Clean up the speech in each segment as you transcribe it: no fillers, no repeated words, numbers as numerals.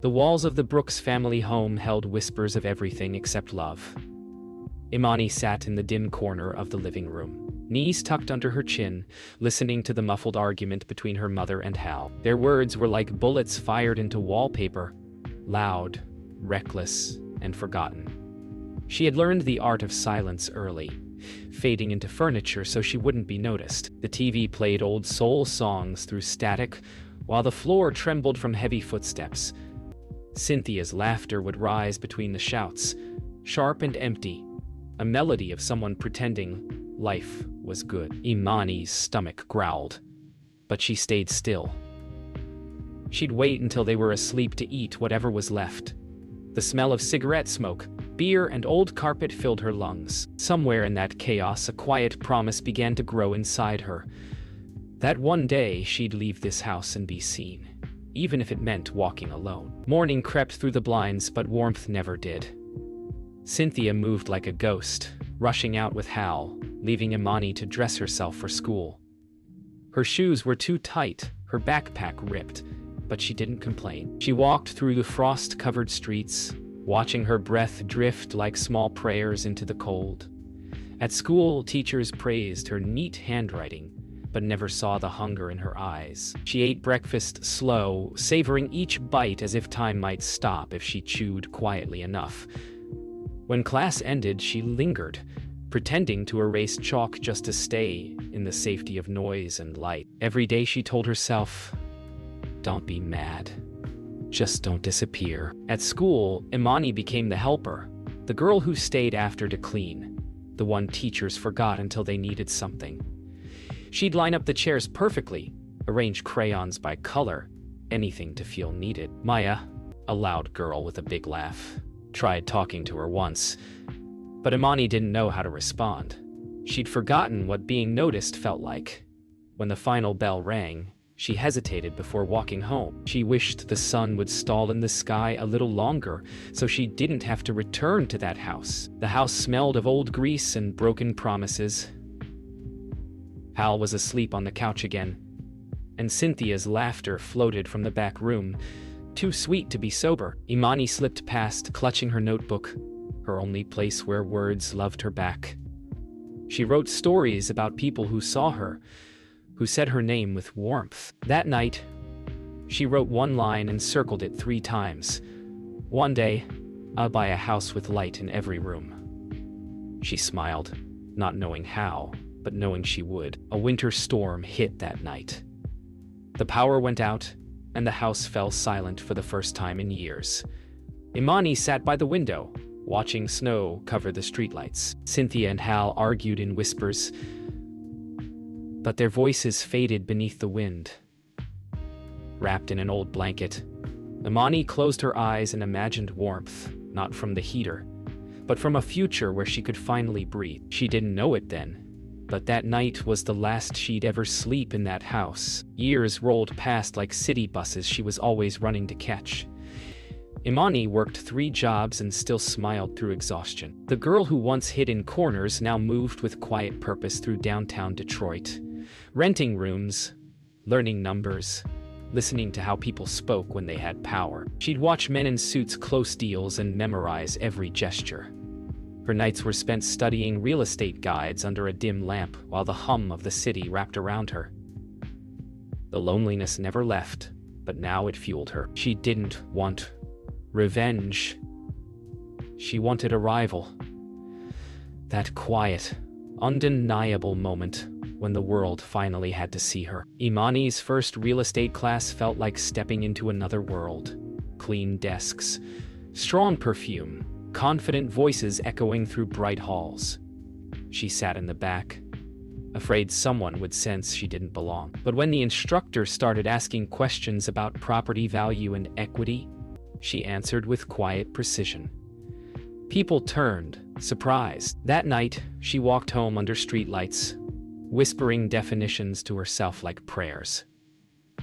The walls of the Brooks family home held whispers of everything except love. Imani sat in the dim corner of the living room, knees tucked under her chin, listening to the muffled argument between her mother and Hal. Their words were like bullets fired into wallpaper, loud, reckless, and forgotten. She had learned the art of silence early, fading into furniture so she wouldn't be noticed. The TV played old soul songs through static, while the floor trembled from heavy footsteps. Cynthia's laughter would rise between the shouts, sharp and empty, a melody of someone pretending life was good. Imani's stomach growled, but she stayed still. She'd wait until they were asleep to eat whatever was left. The smell of cigarette smoke, beer, and old carpet filled her lungs. Somewhere in that chaos, a quiet promise began to grow inside her. That one day she'd leave this house and be seen, even if it meant walking alone. Morning crept through the blinds, but warmth never did. Cynthia moved like a ghost, rushing out with Hal, leaving Imani to dress herself for school. Her shoes were too tight, her backpack ripped, but she didn't complain. She walked through the frost-covered streets, watching her breath drift like small prayers into the cold. At school, teachers praised her neat handwriting, but never saw the hunger in her eyes. She ate breakfast slow, savoring each bite as if time might stop if she chewed quietly enough. When class ended, she lingered, pretending to erase chalk just to stay in the safety of noise and light. Every day she told herself, "Don't be mad. Just don't disappear." At school, Imani became the helper, the girl who stayed after to clean, the one teachers forgot until they needed something. She'd line up the chairs perfectly, arrange crayons by color, anything to feel needed. Maya, a loud girl with a big laugh, tried talking to her once, but Imani didn't know how to respond. She'd forgotten what being noticed felt like. When the final bell rang, she hesitated before walking home. She wished the sun would stall in the sky a little longer so she didn't have to return to that house. The house smelled of old grease and broken promises. Hal was asleep on the couch again, and Cynthia's laughter floated from the back room, too sweet to be sober. Imani slipped past, clutching her notebook, her only place where words loved her back. She wrote stories about people who saw her, who said her name with warmth. That night, she wrote one line and circled it 3 times. "One day, I'll buy a house with light in every room." She smiled, not knowing how, but knowing she would. A winter storm hit that night. The power went out, and the house fell silent for the first time in years. Imani sat by the window, watching snow cover the streetlights. Cynthia and Hal argued in whispers, but their voices faded beneath the wind. Wrapped in an old blanket, Imani closed her eyes and imagined warmth, not from the heater, but from a future where she could finally breathe. She didn't know it then, but that night was the last she'd ever sleep in that house. Years rolled past like city buses she was always running to catch. Imani worked 3 jobs and still smiled through exhaustion. The girl who once hid in corners now moved with quiet purpose through downtown Detroit, renting rooms, learning numbers, listening to how people spoke when they had power. She'd watch men in suits close deals and memorize every gesture. Her nights were spent studying real estate guides under a dim lamp while the hum of the city wrapped around her. The loneliness never left, but now it fueled her. She didn't want revenge. She wanted arrival. That quiet, undeniable moment when the world finally had to see her. Imani's first real estate class felt like stepping into another world. Clean desks, strong perfume, confident voices echoing through bright halls. She sat in the back, afraid someone would sense she didn't belong. But when the instructor started asking questions about property value and equity, she answered with quiet precision. People turned, surprised. That night, she walked home under streetlights, whispering definitions to herself like prayers.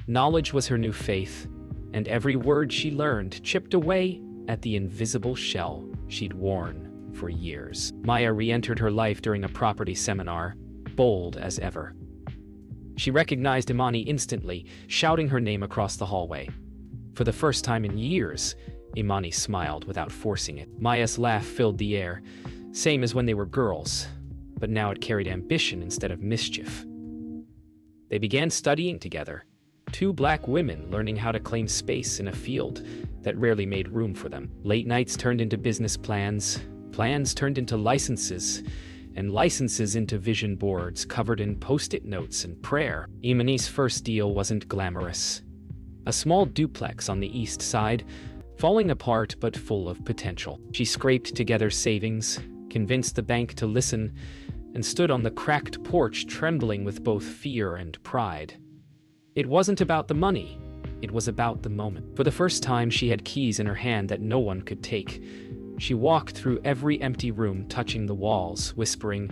Knowledge was her new faith, and every word she learned chipped away at the invisible shell she'd worn for years. Maya re-entered her life during a property seminar, bold as ever. She recognized Imani instantly, shouting her name across the hallway. For the first time in years, Imani smiled without forcing it. Maya's laugh filled the air, same as when they were girls, but now it carried ambition instead of mischief. They began studying together, two black women learning how to claim space in a field that rarely made room for them. Late nights turned into business plans, plans turned into licenses, and licenses into vision boards covered in post-it notes and prayer. Imani's first deal wasn't glamorous. A small duplex on the east side, falling apart but full of potential. She scraped together savings, convinced the bank to listen, and stood on the cracked porch trembling with both fear and pride. It wasn't about the money, it was about the moment. For the first time, she had keys in her hand that no one could take. She walked through every empty room, touching the walls, whispering,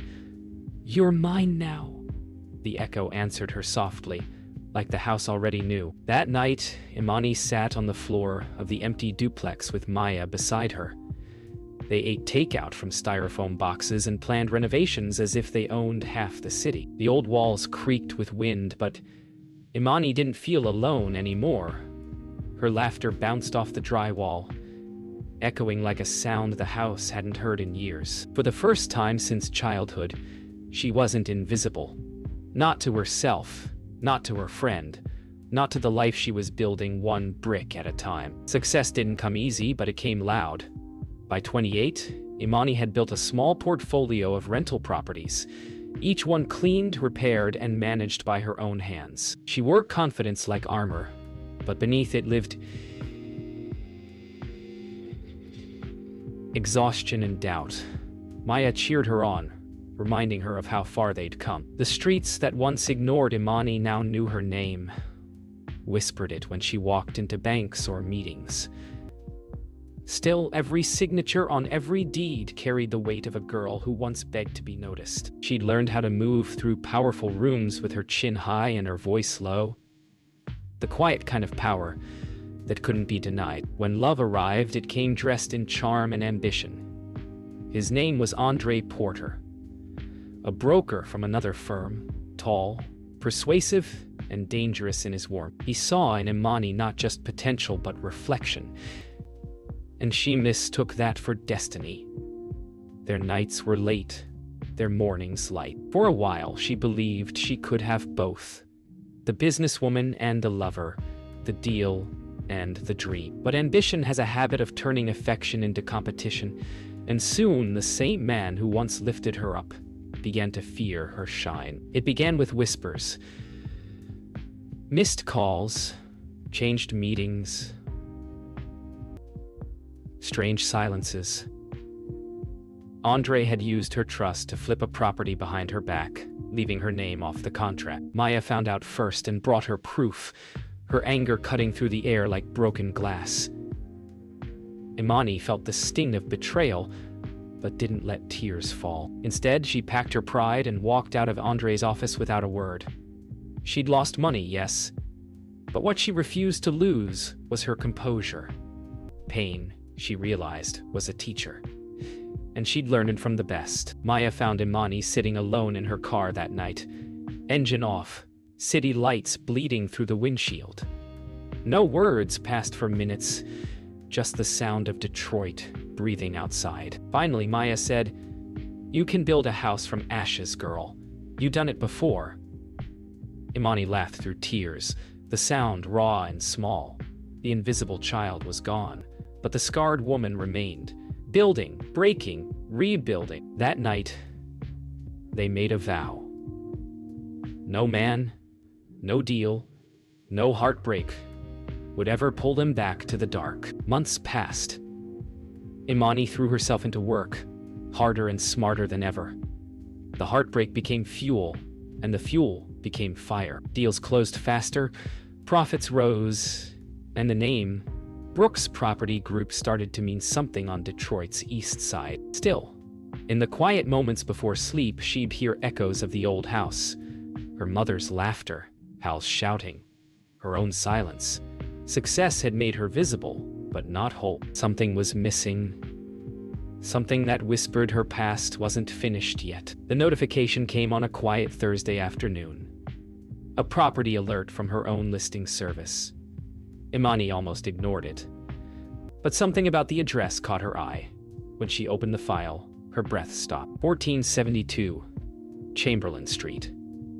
"You're mine now." The echo answered her softly, like the house already knew. That night, Imani sat on the floor of the empty duplex with Maya beside her. They ate takeout from styrofoam boxes and planned renovations as if they owned half the city. The old walls creaked with wind, but Imani didn't feel alone anymore. Her laughter bounced off the drywall, echoing like a sound the house hadn't heard in years. For the first time since childhood, she wasn't invisible. Not to herself, not to her friend, not to the life she was building one brick at a time. Success didn't come easy, but it came loud. By 28, Imani had built a small portfolio of rental properties, each one cleaned, repaired, and managed by her own hands. She wore confidence like armor, but beneath it lived exhaustion and doubt. Maya cheered her on, reminding her of how far they'd come. The streets that once ignored Imani now knew her name, whispered it when she walked into banks or meetings. Still, every signature on every deed carried the weight of a girl who once begged to be noticed. She'd learned how to move through powerful rooms with her chin high and her voice low. The quiet kind of power that couldn't be denied. When love arrived, it came dressed in charm and ambition. His name was Andre Porter, a broker from another firm, tall, persuasive, and dangerous in his warmth. He saw in Imani not just potential but reflection, and she mistook that for destiny. Their nights were late, their mornings light. For a while, she believed she could have both, the businesswoman and the lover, the deal and the dream. But ambition has a habit of turning affection into competition, and soon the same man who once lifted her up began to fear her shine. It began with whispers, missed calls, changed meetings, strange silences. Andre had used her trust to flip a property behind her back, leaving her name off the contract. Maya found out first and brought her proof, her anger cutting through the air like broken glass. Imani felt the sting of betrayal, but didn't let tears fall. Instead, she packed her pride and walked out of Andre's office without a word. She'd lost money, yes, but what she refused to lose was her composure. Pain, she realized, was a teacher, and she'd learned it from the best. Maya found Imani sitting alone in her car that night, engine off, city lights bleeding through the windshield. No words passed for minutes, just the sound of Detroit breathing outside. Finally, Maya said, "You can build a house from ashes, girl. You done it before." Imani laughed through tears, the sound raw and small. The invisible child was gone, but the scarred woman remained, building, breaking, rebuilding. That night, they made a vow. No man, no deal, no heartbreak would ever pull them back to the dark. Months passed. Imani threw herself into work, harder and smarter than ever. The heartbreak became fuel, and the fuel became fire. Deals closed faster, profits rose, and the name Brooks Property Group started to mean something on Detroit's east side. Still, in the quiet moments before sleep, she'd hear echoes of the old house. Her mother's laughter, Hal's shouting, her own silence. Success had made her visible, but not whole. Something was missing. Something that whispered her past wasn't finished yet. The notification came on a quiet Thursday afternoon. A property alert from her own listing service. Imani almost ignored it. But something about the address caught her eye. When she opened the file, her breath stopped. 1472, Chamberlain Street,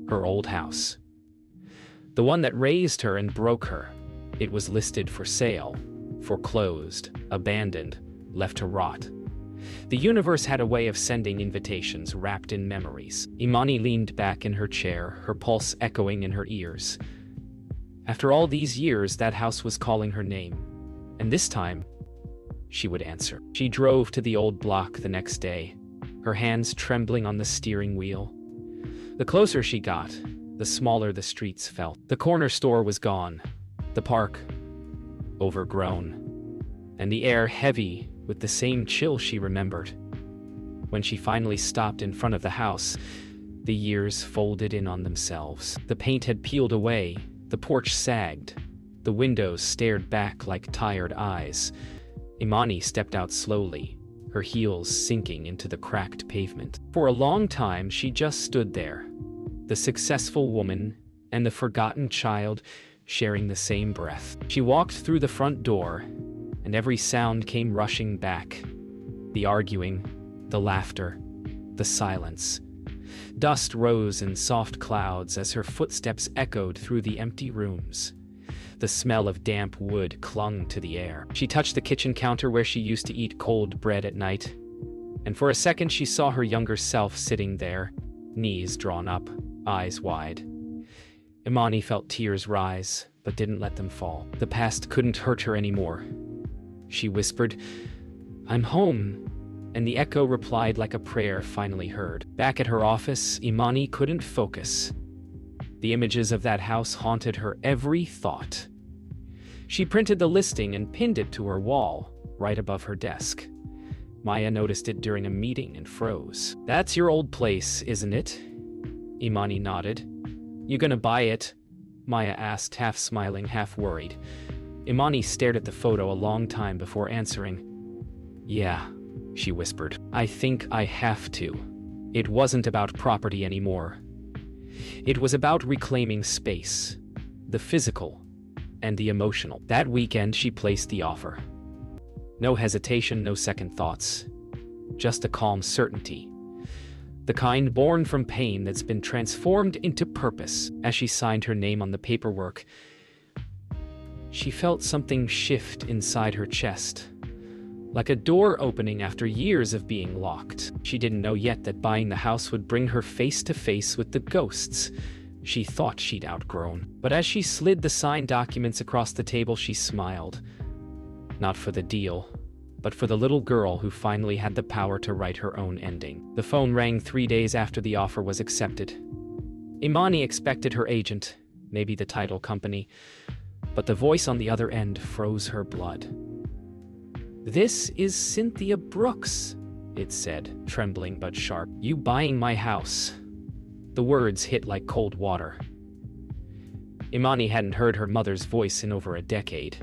her old house. The one that raised her and broke her. It was listed for sale, foreclosed, abandoned, left to rot. The universe had a way of sending invitations wrapped in memories. Imani leaned back in her chair, her pulse echoing in her ears. After all these years, that house was calling her name. And this time, she would answer. She drove to the old block the next day, her hands trembling on the steering wheel. The closer she got, the smaller the streets felt. The corner store was gone, the park overgrown, and the air heavy with the same chill she remembered. When she finally stopped in front of the house, the years folded in on themselves. The paint had peeled away, the porch sagged, the windows stared back like tired eyes. Imani stepped out slowly, her heels sinking into the cracked pavement. For a long time, she just stood there, the successful woman and the forgotten child sharing the same breath. She walked through the front door, and every sound came rushing back. The arguing, the laughter, the silence. Dust rose in soft clouds as her footsteps echoed through the empty rooms. The smell of damp wood clung to the air. She touched the kitchen counter where she used to eat cold bread at night, and for a second she saw her younger self sitting there, knees drawn up, eyes wide. Imani felt tears rise, but didn't let them fall. The past couldn't hurt her anymore. She whispered, "I'm home," and the echo replied like a prayer finally heard. Back at her office, Imani couldn't focus. The images of that house haunted her every thought. She printed the listing and pinned it to her wall, right above her desk. Maya noticed it during a meeting and froze. "That's your old place, isn't it?" Imani nodded. "You gonna buy it?" Maya asked, half smiling, half worried. Imani stared at the photo a long time before answering. "Yeah," she whispered. "I think I have to." It wasn't about property anymore. It was about reclaiming space, the physical and the emotional. That weekend, she placed the offer. No hesitation, no second thoughts. Just a calm certainty. The kind born from pain that's been transformed into purpose. As she signed her name on the paperwork, she felt something shift inside her chest, like a door opening after years of being locked. She didn't know yet that buying the house would bring her face to face with the ghosts she thought she'd outgrown. But as she slid the signed documents across the table, she smiled. Not for the deal, but for the little girl who finally had the power to write her own ending. The phone rang 3 days after the offer was accepted. Imani expected her agent, maybe the title company, but the voice on the other end froze her blood. "This is Cynthia Brooks," it said, trembling but sharp. "You buying my house?" The words hit like cold water. Imani hadn't heard her mother's voice in over a decade,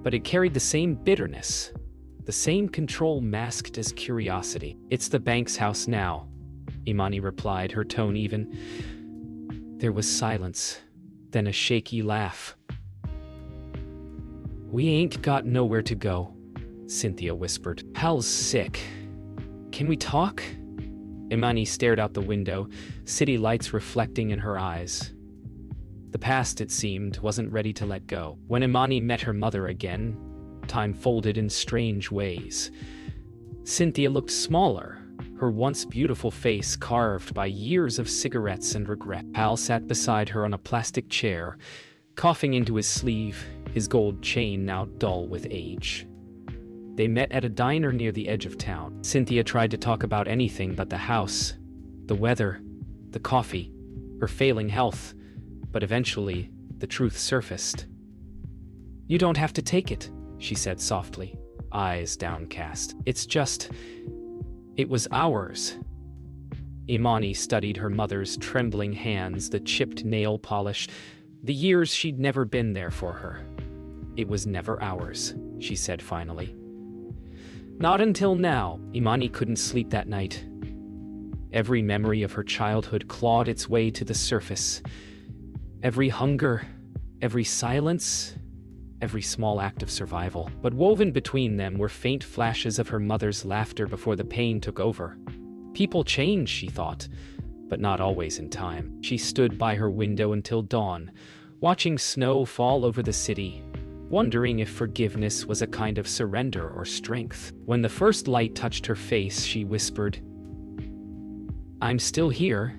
but it carried the same bitterness, the same control masked as curiosity. "It's the bank's house now," Imani replied, her tone even. There was silence, then a shaky laugh. "We ain't got nowhere to go," Cynthia whispered. "Hal's sick. Can we talk?" Imani stared out the window, city lights reflecting in her eyes. The past, it seemed, wasn't ready to let go. When Imani met her mother again, time folded in strange ways. Cynthia looked smaller, her once beautiful face carved by years of cigarettes and regret. Hal sat beside her on a plastic chair, coughing into his sleeve, his gold chain now dull with age. They met at a diner near the edge of town. Cynthia tried to talk about anything but the house, the weather, the coffee, her failing health, but eventually the truth surfaced. "You don't have to take it," she said softly, eyes downcast. It was ours." Imani studied her mother's trembling hands, the chipped nail polish, the years she'd never been there for her. "It was never ours," she said finally. "Not until now." Imani couldn't sleep that night. Every memory of her childhood clawed its way to the surface. Every hunger, every silence, every small act of survival. But woven between them were faint flashes of her mother's laughter before the pain took over. People change, she thought, but not always in time. She stood by her window until dawn, watching snow fall over the city, wondering if forgiveness was a kind of surrender or strength. When the first light touched her face, she whispered, "I'm still here,"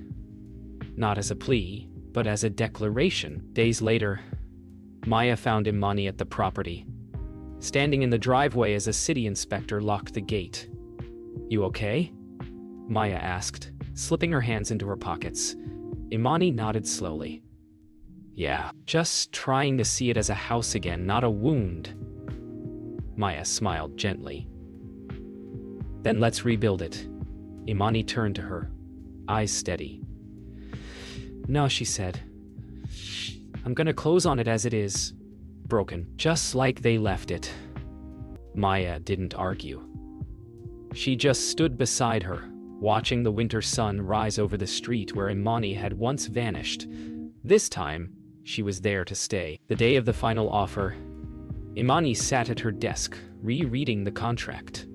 not as a plea, but as a declaration. Days later, Maya found Imani at the property, standing in the driveway as a city inspector locked the gate. "You okay?" Maya asked, slipping her hands into her pockets. Imani nodded slowly. "Yeah, just trying to see it as a house again, not a wound." Maya smiled gently. "Then let's rebuild it." Imani turned to her, eyes steady. "No," she said. "I'm gonna close on it as it is, broken, just like they left it." Maya didn't argue. She just stood beside her, watching the winter sun rise over the street where Imani had once vanished. This time, she was there to stay. The day of the final offer, Imani sat at her desk, rereading the contract.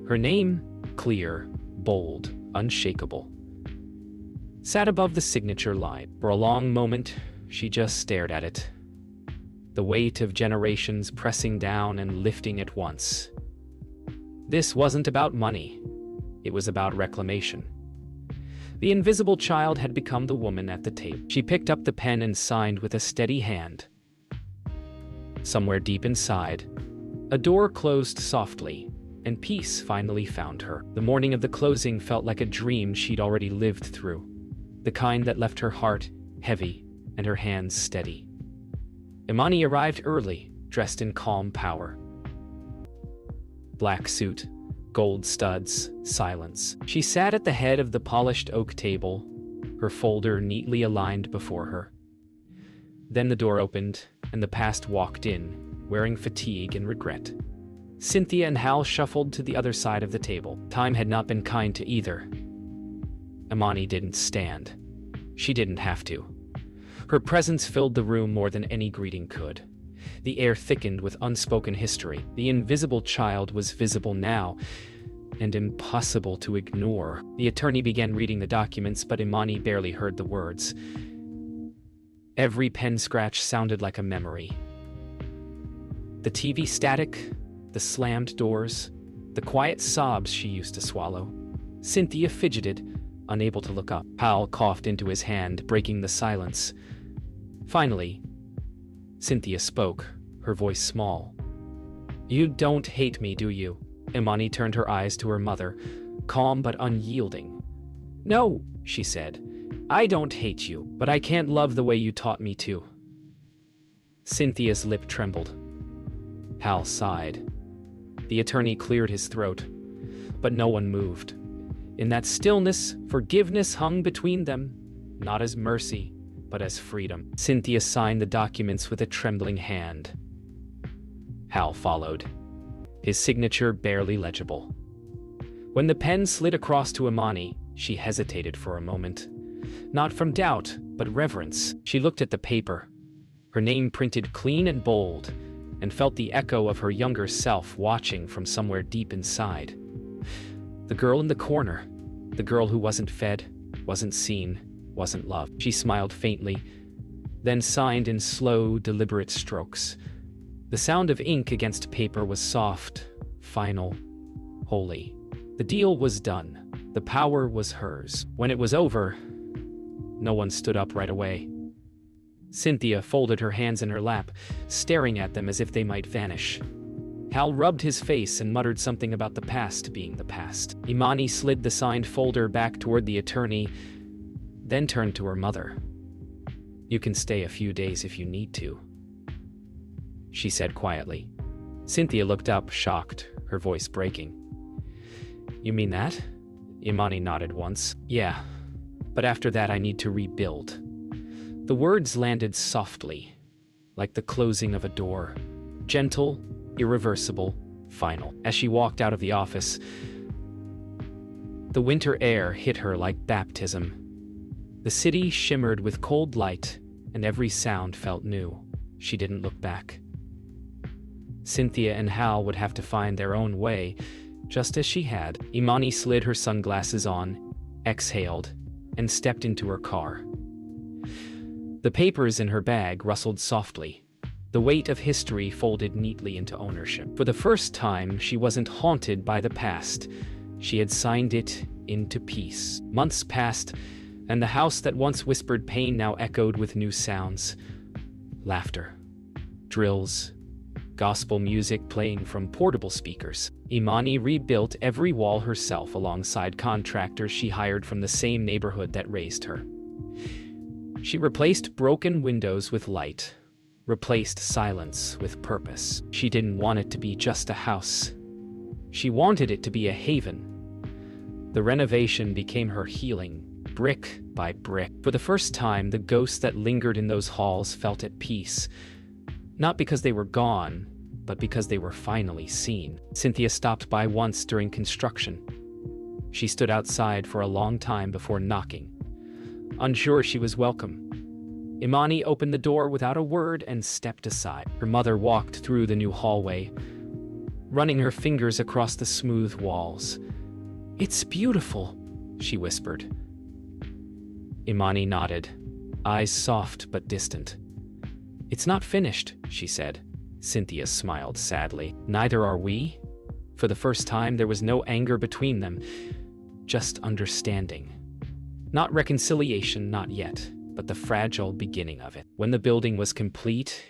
Her name, clear, bold, unshakable, sat above the signature line. For a long moment, she just stared at it, the weight of generations pressing down and lifting at once. This wasn't about money. It was about reclamation. The invisible child had become the woman at the table. She picked up the pen and signed with a steady hand. Somewhere deep inside, a door closed softly, and peace finally found her. The morning of the closing felt like a dream she'd already lived through, the kind that left her heart heavy and her hands steady. Imani arrived early, dressed in calm power. Black suit, gold studs, silence. She sat at the head of the polished oak table, her folder neatly aligned before her. Then the door opened, and the past walked in, wearing fatigue and regret. Cynthia and Hal shuffled to the other side of the table. Time had not been kind to either. Imani didn't stand. She didn't have to. Her presence filled the room more than any greeting could. The air thickened with unspoken history. The invisible child was visible now, and impossible to ignore. The attorney began reading the documents, but Imani barely heard the words. Every pen scratch sounded like a memory. The TV static, the slammed doors, the quiet sobs she used to swallow. Cynthia fidgeted, unable to look up. Hal coughed into his hand, breaking the silence. Finally, Cynthia spoke, her voice small. "You don't hate me, do you?" Imani turned her eyes to her mother, calm but unyielding. "No," she said. "I don't hate you, but I can't love the way you taught me to." Cynthia's lip trembled. Hal sighed. The attorney cleared his throat, but no one moved. In that stillness, forgiveness hung between them, not as mercy, but as freedom. Cynthia signed the documents with a trembling hand. Hal followed, his signature barely legible. When the pen slid across to Imani, she hesitated for a moment. Not from doubt, but reverence. She looked at the paper, her name printed clean and bold, and felt the echo of her younger self watching from somewhere deep inside. The girl in the corner, the girl who wasn't fed, wasn't seen, wasn't loved. She smiled faintly, then signed in slow, deliberate strokes. The sound of ink against paper was soft, final, holy. The deal was done. The power was hers. When it was over, no one stood up right away. Cynthia folded her hands in her lap, staring at them as if they might vanish. Hal rubbed his face and muttered something about the past being the past. Imani slid the signed folder back toward the attorney, then turned to her mother. "You can stay a few days if you need to," she said quietly. Cynthia looked up, shocked, her voice breaking. "You mean that?" Imani nodded once. "Yeah, but after that I need to rebuild." The words landed softly, like the closing of a door. Gentle, irreversible, final. As she walked out of the office, the winter air hit her like baptism. The city shimmered with cold light, and every sound felt new. She didn't look back. Cynthia and Hal would have to find their own way, just as she had. Imani slid her sunglasses on, exhaled, and stepped into her car. The papers in her bag rustled softly, the weight of history folded neatly into ownership. For the first time, she wasn't haunted by the past. She had signed it into peace. Months passed, and the house that once whispered pain now echoed with new sounds. Laughter, drills, gospel music playing from portable speakers. Imani rebuilt every wall herself alongside contractors she hired from the same neighborhood that raised her. She replaced broken windows with light, replaced silence with purpose. She didn't want it to be just a house. She wanted it to be a haven. The renovation became her healing, brick by brick. For the first time, the ghosts that lingered in those halls felt at peace, not because they were gone, but because they were finally seen. Cynthia stopped by once during construction. She stood outside for a long time before knocking, unsure she was welcome. Imani opened the door without a word and stepped aside. Her mother walked through the new hallway, running her fingers across the smooth walls. "It's beautiful," she whispered. Imani nodded, eyes soft but distant. "It's not finished," she said. Cynthia smiled sadly. "Neither are we." For the first time, there was no anger between them, just understanding. Not reconciliation, not yet, but the fragile beginning of it. When the building was complete,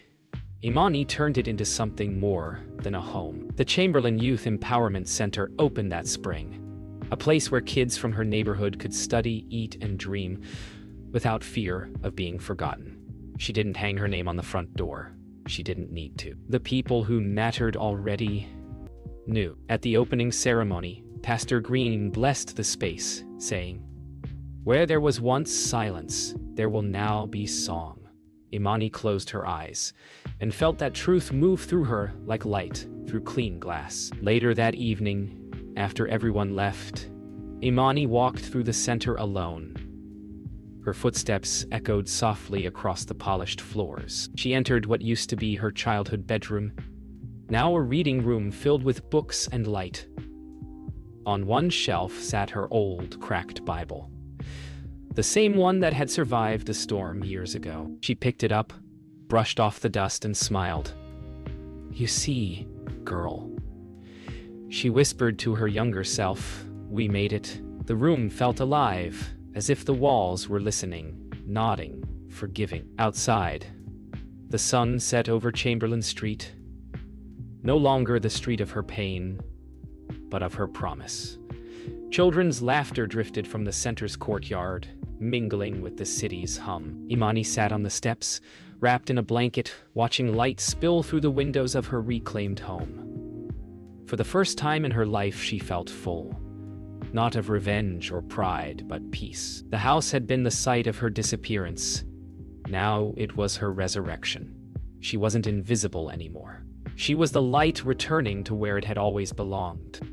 Imani turned it into something more than a home. The Chamberlain Youth Empowerment Center opened that spring, a place where kids from her neighborhood could study, eat, and dream without fear of being forgotten. She didn't hang her name on the front door. She didn't need to. The people who mattered already knew. At the opening ceremony, Pastor Green blessed the space, saying, "Where there was once silence, there will now be song." Imani closed her eyes and felt that truth move through her like light through clean glass. Later that evening, after everyone left, Imani walked through the center alone. Her footsteps echoed softly across the polished floors. She entered what used to be her childhood bedroom, now a reading room filled with books and light. On one shelf sat her old, cracked Bible, the same one that had survived the storm years ago. She picked it up, brushed off the dust, and smiled. "You see, girl," she whispered to her younger self, "we made it." The room felt alive, as if the walls were listening, nodding, forgiving. Outside, the sun set over Chamberlain Street, no longer the street of her pain, but of her promise. Children's laughter drifted from the center's courtyard, mingling with the city's hum. Imani sat on the steps, wrapped in a blanket, watching light spill through the windows of her reclaimed home. For the first time in her life, she felt full. Not of revenge or pride, but peace. The house had been the site of her disappearance. Now it was her resurrection. She wasn't invisible anymore. She was the light returning to where it had always belonged.